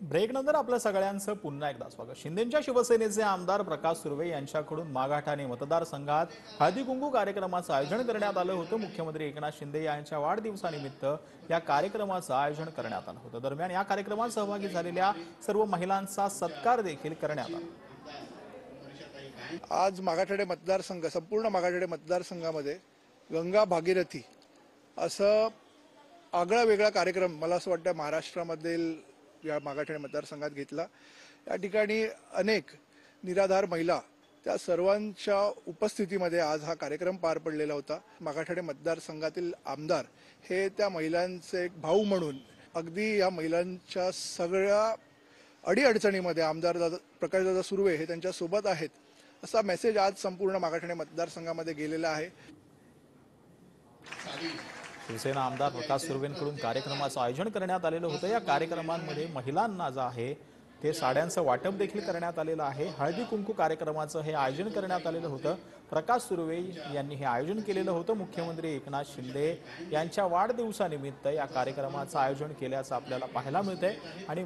ब्रेकनंतर आपल्या सगळ्यांचं पुन्हा एकदा स्वागत। शिंदेंच्या शिवसेनेचे आमदार प्रकाश सुर्वे यांच्याकडून मागाठाणे मतदारसंघात हळदी कुंकू कार्यक्रमाचं आयोजन करण्यात आलं होतं। मुख्यमंत्री एकनाथ शिंदे यांच्या वाढदिवसानिमित्त या कार्यक्रमाचं आयोजन करण्यात आलं होतं। दरम्यान या कार्यक्रमात सहभागी झालेल्या सर्व महिलांचा सत्कार देखील करण्यात आला। आज मागाठाणे मतदारसंघ संपूर्ण मागाठाणे मतदारसंघामध्ये गंगा भागीरथी असं आगळा वेगळा कार्यक्रम मला असं वाटतं महाराष्ट्रामधील या मागाठाणे मतदारसंघात घेतला। या ठिकाणी अनेक निराधार महिला त्या सर्वांच्या उपस्थितीमध्ये आज हा कार्यक्रम पार पडलेला होता। मागाठाणे मतदारसंघातील आमदार हे त्या महिलांचे एक भाऊ म्हणून अगदी या महिलांच्या सगळ्या अडीअडचणीमध्ये आमदार प्रकाशदादा सुर्वे हे त्यांच्या सोबत आहेत असा मेसेज आज संपूर्ण मागाठाणे मतदारसंघामध्ये गेलेला आहे। शिवसेना आमदार प्रकाश सुर्वेंकडून कार्यक्रमाचं आयोजन करण्यात आलेलं होतं। या कार्यक्रमांमध्ये महिलांना जे आहे ते साड्यांचं वाटप देखील करण्यात आलेलं आहे। हळदी कुंकू कार्यक्रमाचं हे आयोजन करण्यात आलेलं होतं। प्रकाश सुर्वे यांनी हे आयोजन केलेलं होतं। मुख्यमंत्री एकनाथ शिंदे यांच्या वाढदिवसानिमित्त या कार्यक्रमाचं आयोजन केल्याचं आपल्याला पाहायला मिळतंय। आणि